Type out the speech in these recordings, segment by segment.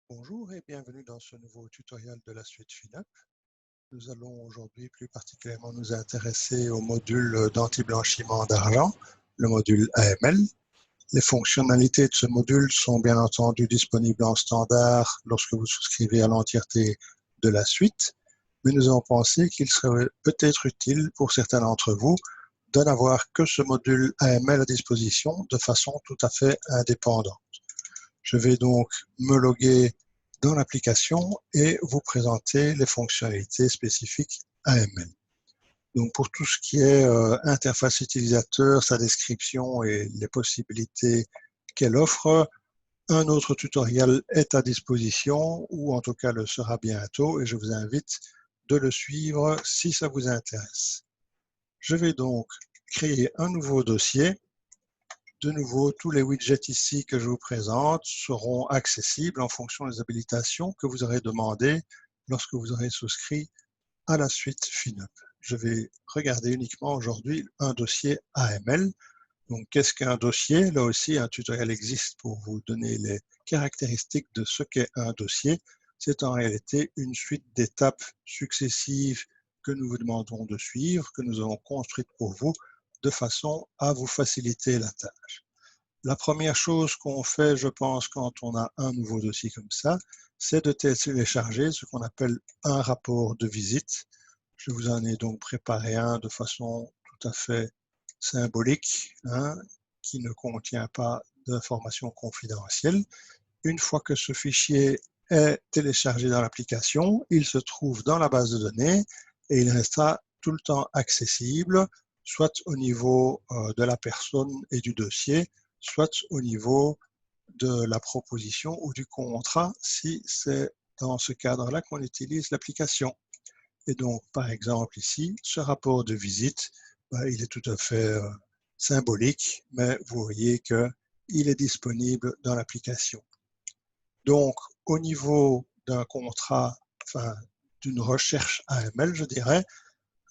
Bonjour et bienvenue dans ce nouveau tutoriel de la suite FinUp. Nous allons aujourd'hui plus particulièrement nous intéresser au module d'anti-blanchiment d'argent, le module AML. Les fonctionnalités de ce module sont bien entendu disponibles en standard lorsque vous souscrivez à l'entièreté de la suite, mais nous avons pensé qu'il serait peut-être utile pour certains d'entre vous de n'avoir que ce module AML à disposition de façon tout à fait indépendante. Je vais donc me loguer dans l'application et vous présenter les fonctionnalités spécifiques AML. Donc pour tout ce qui est interface utilisateur, sa description et les possibilités qu'elle offre, un autre tutoriel est à disposition, ou en tout cas le sera bientôt, et je vous invite de le suivre si ça vous intéresse. Je vais donc créer un nouveau dossier. De nouveau, tous les widgets ici que je vous présente seront accessibles en fonction des habilitations que vous aurez demandées lorsque vous aurez souscrit à la suite FinUp. Je vais regarder uniquement aujourd'hui un dossier AML. Donc, qu'est-ce qu'un dossier? Là aussi, un tutoriel existe pour vous donner les caractéristiques de ce qu'est un dossier. C'est en réalité une suite d'étapes successives que nous vous demandons de suivre, que nous avons construites pour vous, de façon à vous faciliter la tâche. La première chose qu'on fait, je pense, quand on a un nouveau dossier comme ça, c'est de télécharger ce qu'on appelle un rapport de visite. Je vous en ai donc préparé un de façon tout à fait symbolique, qui ne contient pas d'informations confidentielles. Une fois que ce fichier est téléchargé dans l'application, il se trouve dans la base de données et il restera tout le temps accessible, soit au niveau de la personne et du dossier, soit au niveau de la proposition ou du contrat, si c'est dans ce cadre-là qu'on utilise l'application. Et donc, par exemple, ici, ce rapport de visite, il est tout à fait symbolique, mais vous voyez qu'il est disponible dans l'application. Donc, au niveau d'un contrat, enfin, d'une recherche AML, je dirais,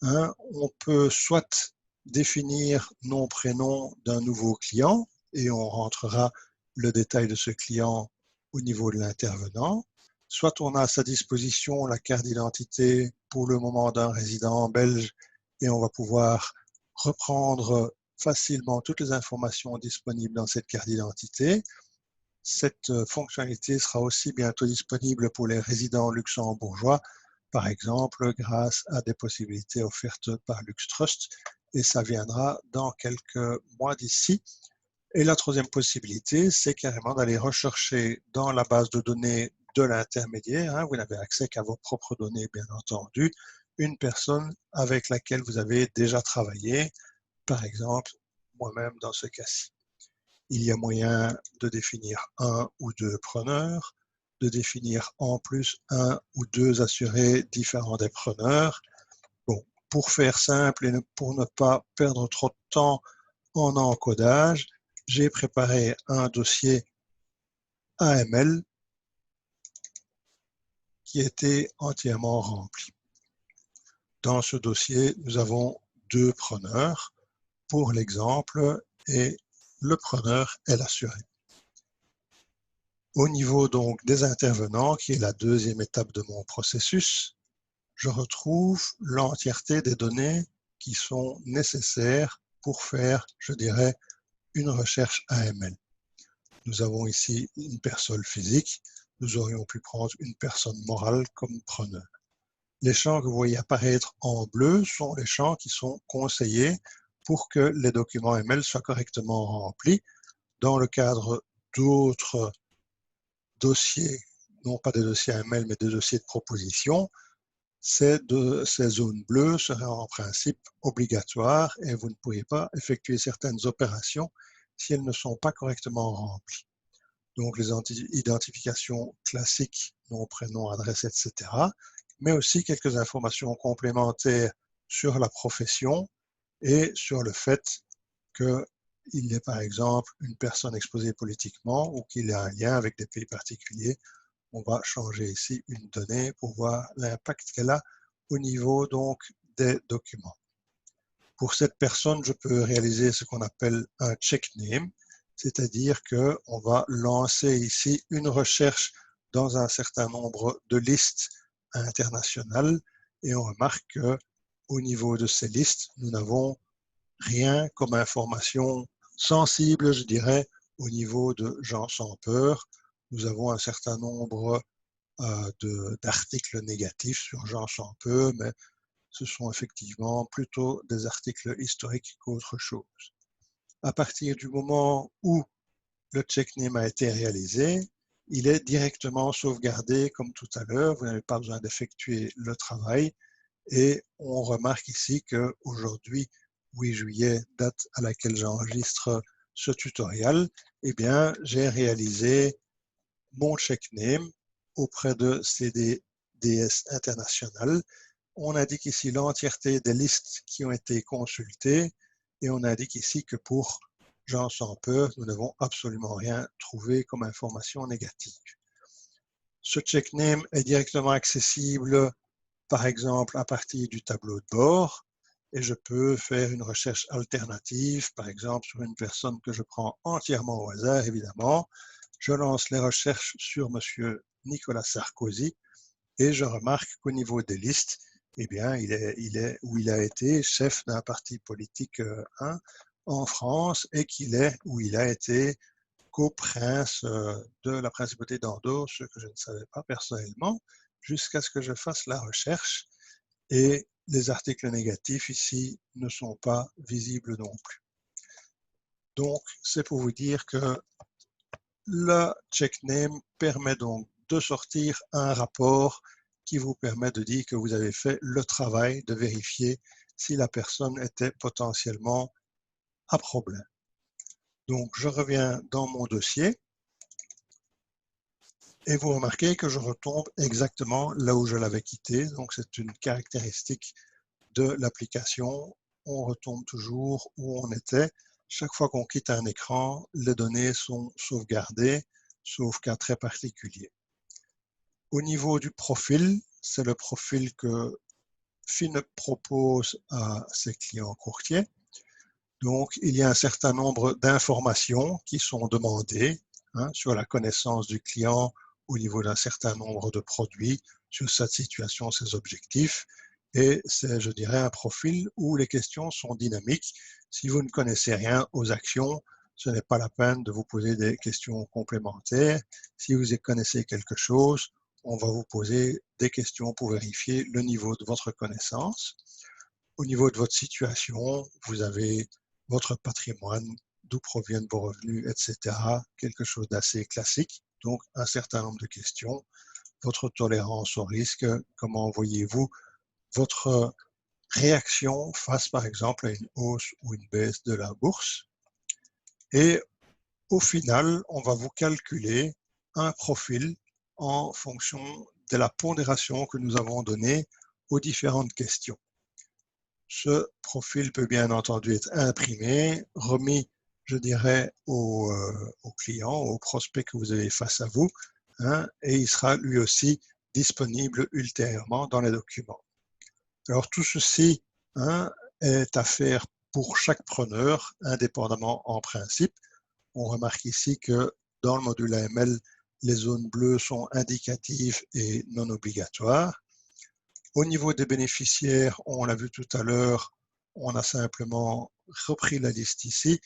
on peut soit définir nom, prénom d'un nouveau client, et on rentrera le détail de ce client au niveau de l'intervenant, soit on a à sa disposition la carte d'identité pour le moment d'un résident belge, et on va pouvoir reprendre facilement toutes les informations disponibles dans cette carte d'identité. Cette fonctionnalité sera aussi bientôt disponible pour les résidents luxembourgeois, par exemple grâce à des possibilités offertes par LuxTrust, et ça viendra dans quelques mois d'ici. Et la troisième possibilité, c'est carrément d'aller rechercher dans la base de données de l'intermédiaire, vous n'avez accès qu'à vos propres données bien entendu, une personne avec laquelle vous avez déjà travaillé, par exemple moi-même dans ce cas-ci. Il y a moyen de définir un ou deux preneurs, de définir en plus un ou deux assurés différents des preneurs. Bon, pour faire simple et pour ne pas perdre trop de temps en encodage, j'ai préparé un dossier AML qui était entièrement rempli. Dans ce dossier, nous avons deux preneurs pour l'exemple et le preneur est l'assuré. Au niveau donc des intervenants, qui est la deuxième étape de mon processus, je retrouve l'entièreté des données qui sont nécessaires pour faire, je dirais, une recherche AML. Nous avons ici une personne physique, nous aurions pu prendre une personne morale comme preneur. Les champs que vous voyez apparaître en bleu sont les champs qui sont conseillés pour que les documents AML soient correctement remplis dans le cadre d'autres dossiers, non pas des dossiers AML, mais des dossiers de proposition. Ces zones bleues seraient en principe obligatoires et vous ne pourriez pas effectuer certaines opérations si elles ne sont pas correctement remplies. Donc les identifications classiques, nom, prénom, adresse, etc., mais aussi quelques informations complémentaires sur la profession et sur le fait qu'il y ait par exemple une personne exposée politiquement ou qu'il ait un lien avec des pays particuliers. On va changer ici une donnée pour voir l'impact qu'elle a au niveau donc des documents. Pour cette personne, je peux réaliser ce qu'on appelle un check name, c'est-à-dire qu'on va lancer ici une recherche dans un certain nombre de listes internationales et on remarque qu'au niveau de ces listes, nous n'avons rien comme information sensible, je dirais, au niveau de gens sans peur. Nous avons un certain nombre d'articles négatifs sur gens sans peur, mais ce sont effectivement plutôt des articles historiques qu'autre chose. À partir du moment où le checkname a été réalisé, il est directement sauvegardé comme tout à l'heure. Vous n'avez pas besoin d'effectuer le travail. Et on remarque ici qu'aujourd'hui, 8 juillet, date à laquelle j'enregistre ce tutoriel, eh bien, j'ai réalisé mon checkname auprès de CDDS International. On indique ici l'entièreté des listes qui ont été consultées et on indique ici que pour gens sans peur, nous n'avons absolument rien trouvé comme information négative. Ce checkname est directement accessible, par exemple, à partir du tableau de bord et je peux faire une recherche alternative, par exemple, sur une personne que je prends entièrement au hasard, évidemment. Je lance les recherches sur M. Nicolas Sarkozy et je remarque qu'au niveau des listes, eh bien, il a été chef d'un parti politique en France et il a été coprince de la principauté d'Andorre, ce que je ne savais pas personnellement, jusqu'à ce que je fasse la recherche. Et les articles négatifs ici ne sont pas visibles non plus. Donc, c'est pour vous dire que le checkname permet donc de sortir un rapport qui vous permet de dire que vous avez fait le travail de vérifier si la personne était potentiellement à problème. Donc, je reviens dans mon dossier et vous remarquez que je retombe exactement là où je l'avais quitté. Donc, c'est une caractéristique de l'application. On retombe toujours où on était. Chaque fois qu'on quitte un écran, les données sont sauvegardées, sauf cas très particulier. Au niveau du profil, c'est le profil que FinUp propose à ses clients courtiers. Donc, il y a un certain nombre d'informations qui sont demandées sur la connaissance du client au niveau d'un certain nombre de produits, sur sa situation, ses objectifs. Et c'est, je dirais, un profil où les questions sont dynamiques. Si vous ne connaissez rien aux actions, ce n'est pas la peine de vous poser des questions complémentaires. Si vous connaissez quelque chose, on va vous poser des questions pour vérifier le niveau de votre connaissance. Au niveau de votre situation, vous avez votre patrimoine, d'où proviennent vos revenus, etc. Quelque chose d'assez classique. Donc, un certain nombre de questions. Votre tolérance au risque, comment voyez-vous votre réaction face, par exemple, à une hausse ou une baisse de la bourse. Et au final, on va vous calculer un profil en fonction de la pondération que nous avons donnée aux différentes questions. Ce profil peut bien entendu être imprimé, remis, je dirais, au client, au prospect que vous avez face à vous, et il sera lui aussi disponible ultérieurement dans les documents. Alors tout ceci est à faire pour chaque preneur, indépendamment en principe. On remarque ici que dans le module AML, les zones bleues sont indicatives et non obligatoires. Au niveau des bénéficiaires, on l'a vu tout à l'heure, on a simplement repris la liste ici.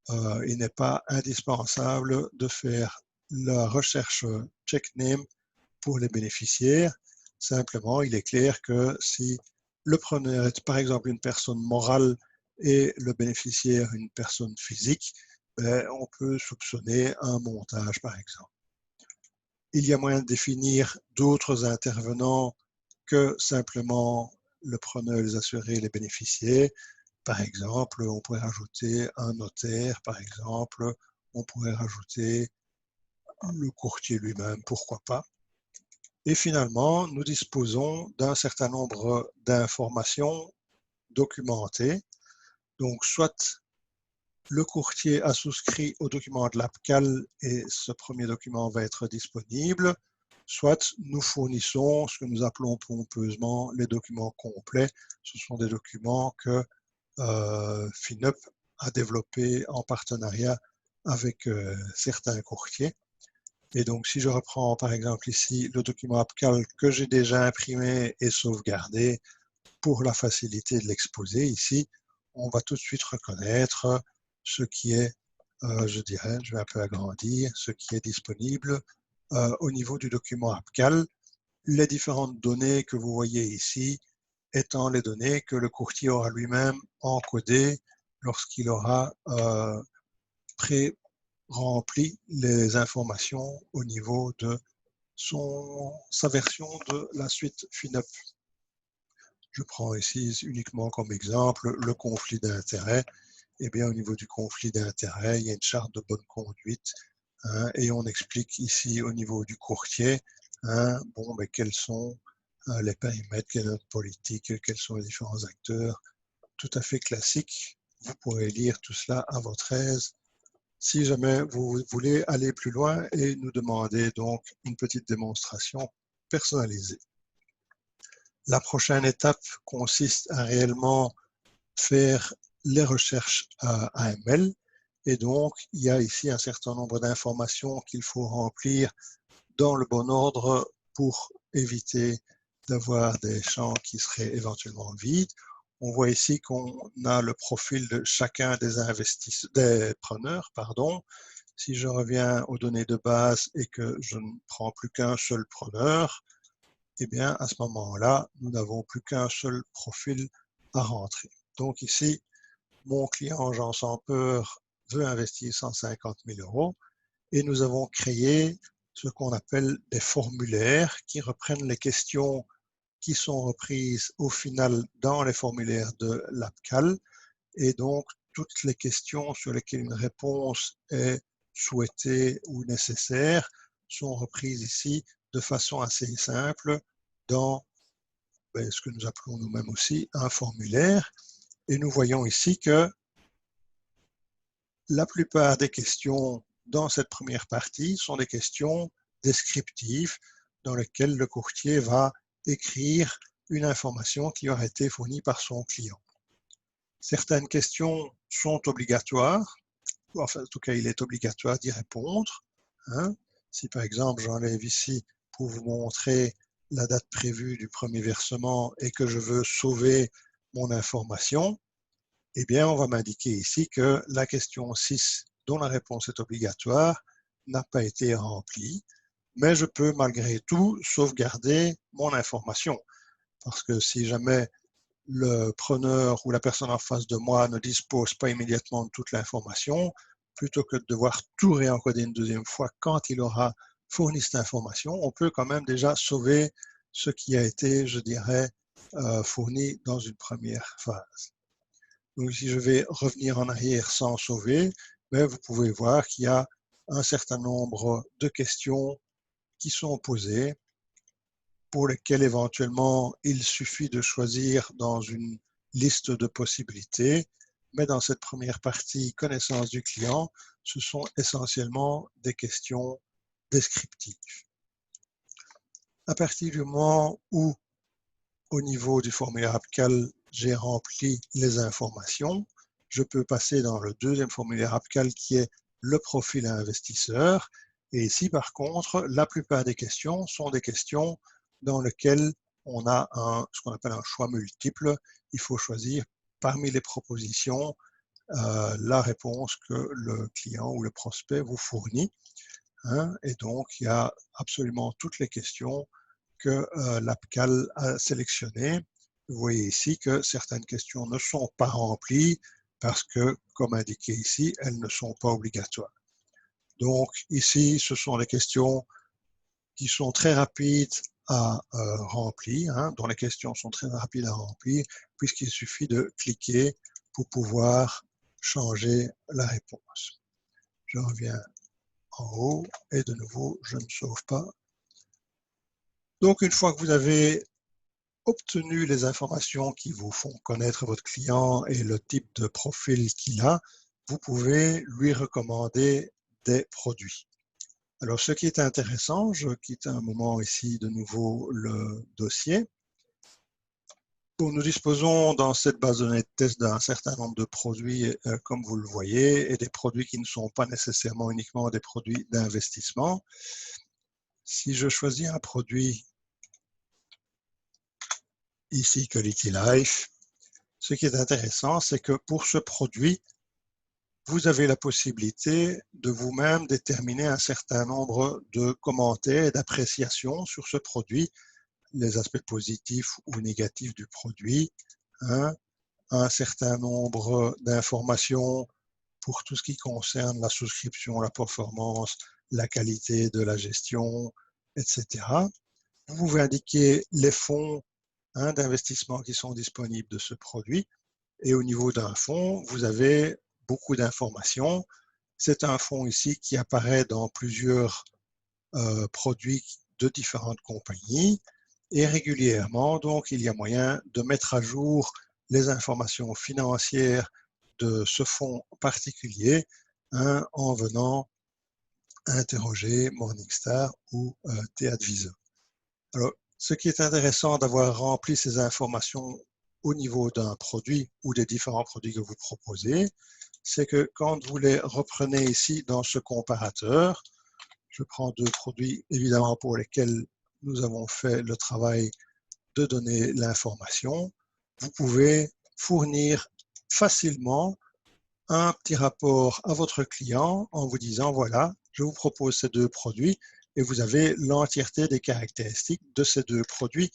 Il n'est pas indispensable de faire la recherche checkname pour les bénéficiaires. Simplement, il est clair que si le preneur est par exemple une personne morale et le bénéficiaire une personne physique, on peut soupçonner un montage par exemple. Il y a moyen de définir d'autres intervenants que simplement le preneur, les assurés, les bénéficiaires. Par exemple, on pourrait rajouter un notaire, par exemple, on pourrait rajouter le courtier lui-même, pourquoi pas. Et finalement, nous disposons d'un certain nombre d'informations documentées. Donc, soit le courtier a souscrit au document de l'APCAL et ce premier document va être disponible, soit nous fournissons ce que nous appelons pompeusement les documents complets. Ce sont des documents que FinUp a développés en partenariat avec certains courtiers. Et donc, si je reprends par exemple ici le document APCAL que j'ai déjà imprimé et sauvegardé pour la facilité de l'exposer, ici, on va tout de suite reconnaître ce qui est, je dirais, je vais un peu agrandir, ce qui est disponible au niveau du document APCAL. Les différentes données que vous voyez ici étant les données que le courtier aura lui-même encodées lorsqu'il aura pré-rempli les informations au niveau de sa version de la suite FINUP. Je prends ici uniquement comme exemple le conflit d'intérêts. Eh bien, au niveau du conflit d'intérêts, il y a une charte de bonne conduite, hein, et on explique ici au niveau du courtier, hein, bon, mais quels sont les périmètres, quelle est notre politique, quels sont les différents acteurs, tout à fait classique. Vous pourrez lire tout cela à votre aise si jamais vous voulez aller plus loin et nous demander donc une petite démonstration personnalisée. La prochaine étape consiste à réellement faire les recherches AML, et donc il y a ici un certain nombre d'informations qu'il faut remplir dans le bon ordre pour éviter d'avoir des champs qui seraient éventuellement vides. On voit ici qu'on a le profil de chacun des preneurs. Si je reviens aux données de base et que je ne prends plus qu'un seul preneur, eh bien, à ce moment-là, nous n'avons plus qu'un seul profil à rentrer. Donc ici, mon client Jean sans peur veut investir 150 000 € et nous avons créé ce qu'on appelle des formulaires qui reprennent les questions qui sont reprises au final dans les formulaires de l'APCAL, et donc toutes les questions sur lesquelles une réponse est souhaitée ou nécessaire sont reprises ici de façon assez simple dans ce que nous appelons nous-mêmes aussi un formulaire. Et nous voyons ici que la plupart des questions dans cette première partie sont des questions descriptives dans lesquelles le courtier va écrire une information qui aura été fournie par son client. Certaines questions sont obligatoires, enfin en tout cas il est obligatoire d'y répondre, hein. Si par exemple j'enlève ici pour vous montrer la date prévue du premier versement et que je veux sauver mon information, eh bien on va m'indiquer ici que la question 6, dont la réponse est obligatoire, n'a pas été remplie, mais je peux malgré tout sauvegarder mon information, parce que si jamais le preneur ou la personne en face de moi ne dispose pas immédiatement de toute l'information, plutôt que de devoir tout réencoder une deuxième fois quand il aura fourni cette information, on peut quand même déjà sauver ce qui a été, je dirais, fourni dans une première phase. Donc si je vais revenir en arrière sans sauver, vous pouvez voir qu'il y a un certain nombre de questions qui sont posées, pour lesquelles éventuellement il suffit de choisir dans une liste de possibilités, mais dans cette première partie connaissance du client, ce sont essentiellement des questions descriptives. À partir du moment où, au niveau du formulaire APCAL, j'ai rempli les informations, je peux passer dans le deuxième formulaire APCAL qui est le profil investisseur. Et ici, par contre, la plupart des questions sont des questions dans lesquelles on a ce qu'on appelle un choix multiple. Il faut choisir parmi les propositions la réponse que le client ou le prospect vous fournit, hein. Et donc, il y a absolument toutes les questions que l'APCAL a sélectionnées. Vous voyez ici que certaines questions ne sont pas remplies parce que, comme indiqué ici, elles ne sont pas obligatoires. Donc ici, ce sont les questions qui sont très rapides à remplir, hein, dont les questions sont très rapides à remplir, puisqu'il suffit de cliquer pour pouvoir changer la réponse. Je reviens en haut et de nouveau, je ne sauve pas. Donc, une fois que vous avez obtenu les informations qui vous font connaître votre client et le type de profil qu'il a, vous pouvez lui recommander des produits. Alors, ce qui est intéressant, je quitte un moment ici de nouveau le dossier. Bon, nous disposons dans cette base de données de test d'un certain nombre de produits, comme vous le voyez, et des produits qui ne sont pas nécessairement uniquement des produits d'investissement. Si je choisis un produit, ici Quality Life, ce qui est intéressant, c'est que pour ce produit, vous avez la possibilité de vous-même déterminer un certain nombre de commentaires et d'appréciations sur ce produit, les aspects positifs ou négatifs du produit, hein, un certain nombre d'informations pour tout ce qui concerne la souscription, la performance, la qualité de la gestion, etc. Vous pouvez indiquer les fonds d'investissement qui sont disponibles de ce produit. Et au niveau d'un fonds, vous avez beaucoup d'informations. C'est un fonds ici qui apparaît dans plusieurs produits de différentes compagnies. Et régulièrement, donc, il y a moyen de mettre à jour les informations financières de ce fonds particulier en venant interroger Morningstar ou T-Advisor. Alors, ce qui est intéressant d'avoir rempli ces informations au niveau d'un produit ou des différents produits que vous proposez, c'est que quand vous les reprenez ici dans ce comparateur, je prends deux produits évidemment pour lesquels nous avons fait le travail de donner l'information, vous pouvez fournir facilement un petit rapport à votre client en vous disant, voilà, je vous propose ces deux produits et vous avez l'entièreté des caractéristiques de ces deux produits.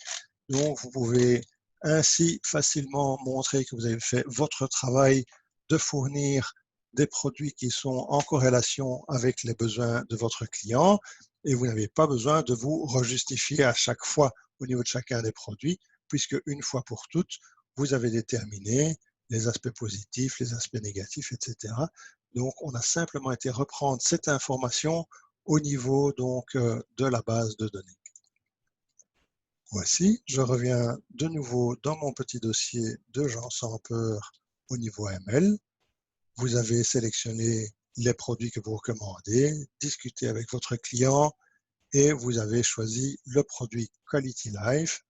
Donc, vous pouvez ainsi facilement montrer que vous avez fait votre travail de fournir des produits qui sont en corrélation avec les besoins de votre client et vous n'avez pas besoin de vous rejustifier à chaque fois au niveau de chacun des produits, puisque une fois pour toutes, vous avez déterminé les aspects positifs, les aspects négatifs, etc. Donc, on a simplement été reprendre cette information au niveau donc, de la base de données. Voici, je reviens de nouveau dans mon petit dossier de Jean Sampeur au niveau ML. Vous avez sélectionné les produits que vous recommandez, discuté avec votre client et vous avez choisi le produit Quality Life.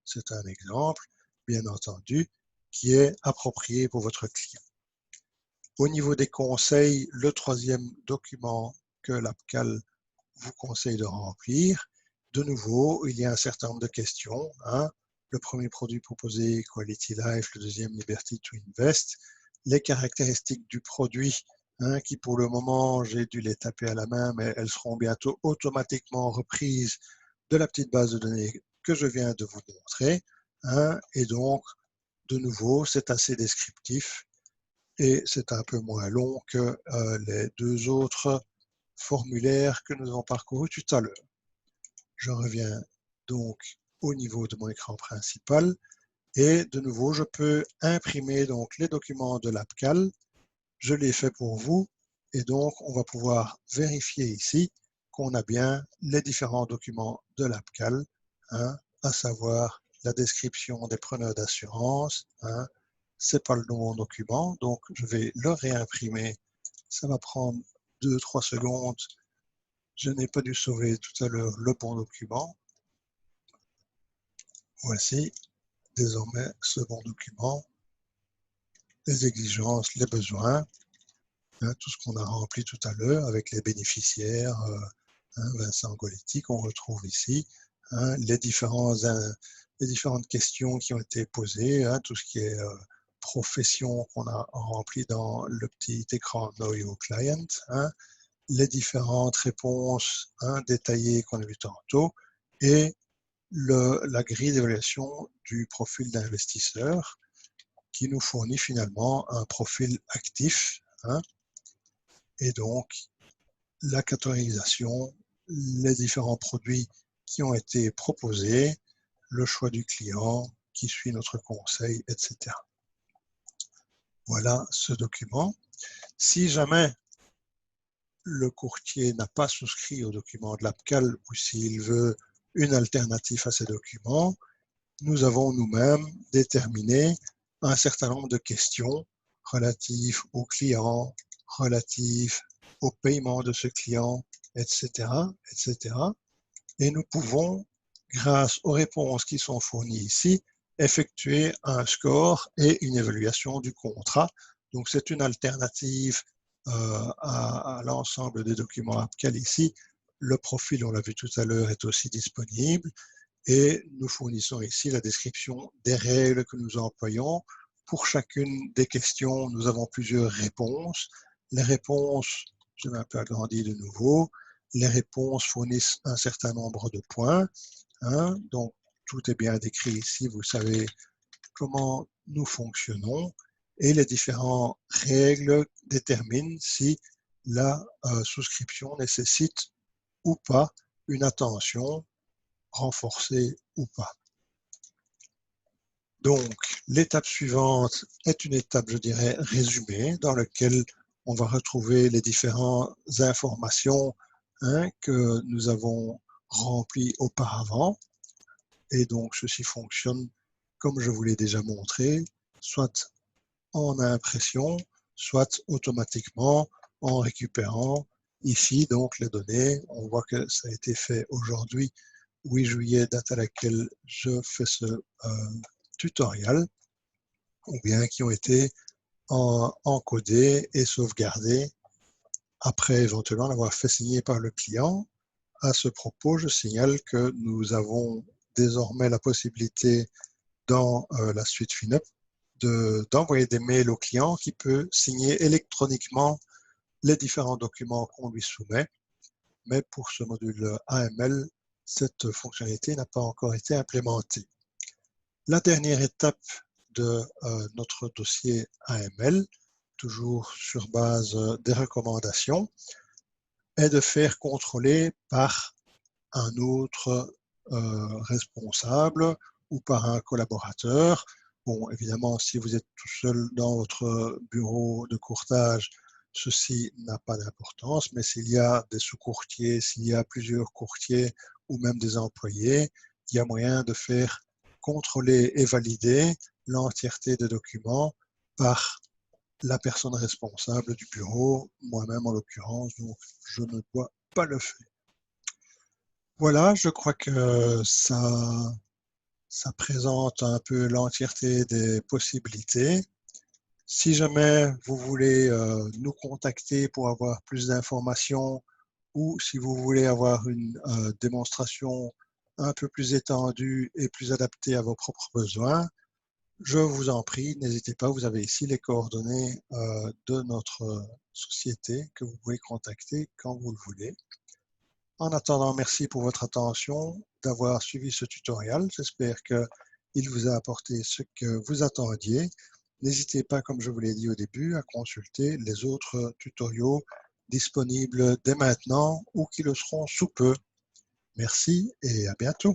C'est un exemple, bien entendu, qui est approprié pour votre client. Au niveau des conseils, le troisième document que l'APCAL vous conseille de remplir, de nouveau, il y a un certain nombre de questions. Le premier produit proposé, Quality Life, le deuxième, Liberty to Invest. Les caractéristiques du produit, qui pour le moment, j'ai dû les taper à la main, mais elles seront bientôt automatiquement reprises de la petite base de données que je viens de vous montrer. Et donc, de nouveau, c'est assez descriptif et c'est un peu moins long que les deux autres formulaire que nous avons parcouru tout à l'heure. Je reviens donc au niveau de mon écran principal et de nouveau, je peux imprimer donc les documents de l'APCAL. Je l'ai fait pour vous et donc on va pouvoir vérifier ici qu'on a bien les différents documents de l'APCAL, à savoir la description des preneurs d'assurance. C'est pas le nouveau document, donc je vais le réimprimer. Ça va prendre 2-3 secondes. Je n'ai pas dû sauver tout à l'heure le bon document. Voici désormais ce bon document, les exigences, les besoins, tout ce qu'on a rempli tout à l'heure avec les bénéficiaires, Vincent Goletti qu'on retrouve ici, les différentes questions qui ont été posées, tout ce qui est profession qu'on a rempli dans le petit écran Know Your Client, les différentes réponses détaillées qu'on a vues tantôt et la grille d'évaluation du profil d'investisseur qui nous fournit finalement un profil actif et donc la catégorisation, les différents produits qui ont été proposés, le choix du client qui suit notre conseil, etc. Voilà ce document. Si jamais le courtier n'a pas souscrit au document de l'APCAL ou s'il veut une alternative à ces documents, nous avons nous-mêmes déterminé un certain nombre de questions relatives au client, relatives au paiement de ce client, etc., etc. Et nous pouvons, grâce aux réponses qui sont fournies ici, effectuer un score et une évaluation du contrat. Donc, c'est une alternative à l'ensemble des documents APCAL ici. Le profil, on l'a vu tout à l'heure, est aussi disponible et nous fournissons ici la description des règles que nous employons. Pour chacune des questions, nous avons plusieurs réponses. Les réponses, je vais un peu agrandir de nouveau, les réponses fournissent un certain nombre de points. Donc, tout est bien décrit ici, vous savez comment nous fonctionnons et les différentes règles déterminent si la souscription nécessite ou pas une attention renforcée ou pas. Donc, l'étape suivante est une étape, je dirais, résumée, dans laquelle on va retrouver les différentes informations que nous avons remplies auparavant. Et donc, ceci fonctionne comme je vous l'ai déjà montré, soit en impression, soit automatiquement en récupérant ici donc les données. On voit que ça a été fait aujourd'hui, 8 juillet, date à laquelle je fais ce tutoriel, ou bien qui ont été encodés et sauvegardés après éventuellement l'avoir fait signer par le client. À ce propos, je signale que nous avons désormais la possibilité dans la suite FinUp d'envoyer des mails au client qui peut signer électroniquement les différents documents qu'on lui soumet. Mais pour ce module AML, cette fonctionnalité n'a pas encore été implémentée. La dernière étape de notre dossier AML, toujours sur base des recommandations, est de faire contrôler par un autre responsable ou par un collaborateur. Bon, évidemment, si vous êtes tout seul dans votre bureau de courtage, ceci n'a pas d'importance, mais s'il y a des sous-courtiers, s'il y a plusieurs courtiers ou même des employés, il y a moyen de faire contrôler et valider l'entièreté des documents par la personne responsable du bureau, moi-même en l'occurrence, donc je ne dois pas le faire. Voilà, je crois que ça présente un peu l'entièreté des possibilités. Si jamais vous voulez nous contacter pour avoir plus d'informations ou si vous voulez avoir une démonstration un peu plus étendue et plus adaptée à vos propres besoins, je vous en prie, n'hésitez pas, vous avez ici les coordonnées de notre société que vous pouvez contacter quand vous le voulez. En attendant, merci pour votre attention, d'avoir suivi ce tutoriel. J'espère qu'il vous a apporté ce que vous attendiez. N'hésitez pas, comme je vous l'ai dit au début, à consulter les autres tutoriaux disponibles dès maintenant ou qui le seront sous peu. Merci et à bientôt.